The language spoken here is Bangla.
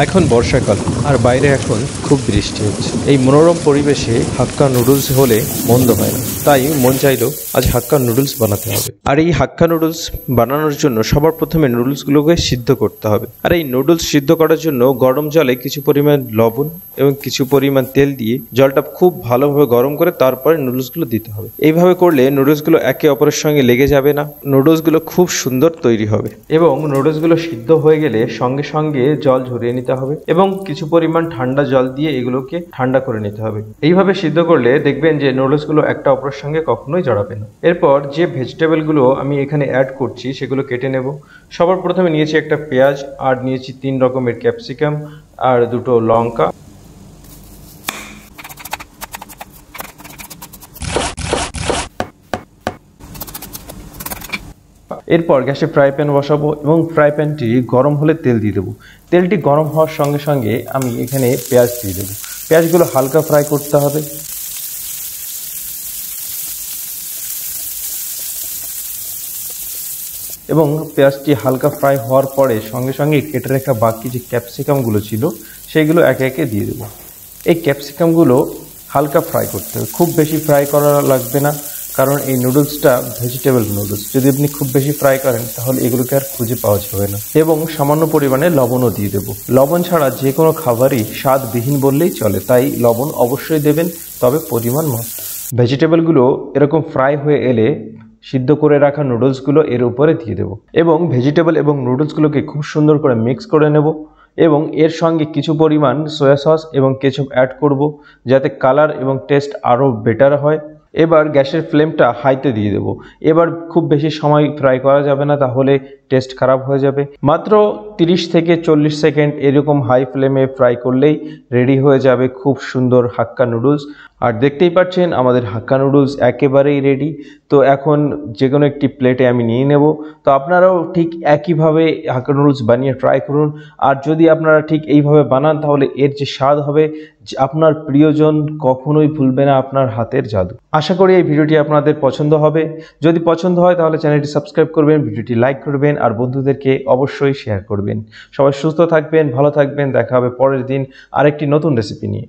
এখন বর্ষাকাল আর বাইরে এখন খুব বৃষ্টি হচ্ছে। এই মনোরম পরিবেশে হাক্কা নুডলস হলে মন্দ হয় না, তাই মন চাইলো আজ হাক্কা নুডলস বানাতে হবে। আর এই হাক্কা নুডলস বানানোর জন্য সবার প্রথমে নুডলসগুলোকে সিদ্ধ করতে হবে। আর এই নুডলস সিদ্ধ করার জন্য গরম জলে কিছু পরিমাণ লবণ এবং কিছু পরিমাণ তেল দিয়ে জলটা খুব ভালোভাবে গরম করে তারপরে নুডলসগুলো দিতে হবে। এইভাবে করলে নুডলসগুলো একে অপরের সঙ্গে লেগে যাবে না, নুডলসগুলো খুব সুন্দর তৈরি হবে। এবং নুডলসগুলো সিদ্ধ হয়ে গেলে সঙ্গে সঙ্গে জল ঝরিয়ে নিতে হবে এবং কিছু পরিমাণ ঠান্ডা জল দিয়ে এগুলোকে ঠান্ডা করে নিতে হবে। এইভাবে সিদ্ধ করলে দেখবেন যে নুডলসগুলো একটা অপরের সঙ্গে কখনোই জড়াবে না। এরপর যে ভেজিটেবলগুলো আমি এখানে অ্যাড করছি সেগুলো কেটে নেব। সবার প্রথমে নিয়েছি একটা পেঁয়াজ, আর নিয়েছি 3 রকমের ক্যাপসিকাম আর 2টো লঙ্কা। এরপর গ্যাসে ফ্রাই প্যান বসাবো এবং ফ্রাই প্যানটি গরম হলে তেল দিয়ে দেবো। তেলটি গরম হওয়ার সঙ্গে সঙ্গে আমি এখানে পেঁয়াজ দিয়ে দেবো। পেঁয়াজগুলো হালকা ফ্রাই করতে হবে। এবং পেঁয়াজটি হালকা ফ্রাই হওয়ার পরে সঙ্গে সঙ্গে কেটে রাখা বাকি যে ক্যাপসিকামগুলো ছিল সেইগুলো একে একে দিয়ে দেবো। এই ক্যাপসিকামগুলো হালকা ফ্রাই করতে হবে, খুব বেশি ফ্রাই করা লাগবে না, কারণ এই নুডলসটা ভেজিটেবল নুডলস। যদি আপনি খুব বেশি ফ্রাই করেন তাহলে এগুলোকে আর খুঁজে পাওয়া যাবে না। এবং সামান্য পরিমাণে লবণও দিয়ে দেবো। লবণ ছাড়া যে কোনো খাবারই স্বাদবিহীন বললেই চলে, তাই লবণ অবশ্যই দেবেন, তবে পরিমাণ মতো। ভেজিটেবলগুলো এরকম ফ্রাই হয়ে এলে সিদ্ধ করে রাখা নুডলসগুলো এর উপরে দিয়ে দেবো এবং ভেজিটেবল এবং নুডলসগুলোকে খুব সুন্দর করে মিক্স করে নেব এবং এর সঙ্গে কিছু পরিমাণ সয়া সস এবং কেচাপ অ্যাড করব, যাতে কালার এবং টেস্ট আরও বেটার হয়। এবার গ্যাসের ফ্লেমটা হাইতে দিয়ে দেবো। এবার খুব বেশি সময় ফ্রাই করা যাবে না, তাহলে টেস্ট খারাপ হয়ে যাবে। মাত্র 30 থেকে 40 সেকেন্ড এরকম হাই ফ্লেমে ফ্রাই করলেই রেডি হয়ে যাবে খুব সুন্দর হাক্কা নুডলস। আর দেখতেই পাচ্ছেন আমাদের হাক্কা নুডলস একেবারেই রেডি। তো এখন যে কোনো একটি প্লেটে আমি নিয়ে নেব। তো আপনারাও ঠিক একইভাবে হাক্কা নুডলস বানিয়ে ট্রাই করুন। আর যদি আপনারা ঠিক এইভাবে বানান তাহলে এর যে স্বাদ হবে, আপনার প্রিয়জন কখনোই ভুলবে না আপনার হাতের জাদু। আশা করি এই ভিডিওটি আপনাদের পছন্দ হবে। যদি পছন্দ হয় তাহলে চ্যানেলটি সাবস্ক্রাইব করবেন, ভিডিওটি লাইক করবেন আর বন্ধুদেরকে অবশ্যই শেয়ার করবেন। সবাই সুস্থ থাকবেন, ভালো থাকবেন। দেখা হবে পরের দিন আরেকটি নতুন রেসিপি নিয়ে।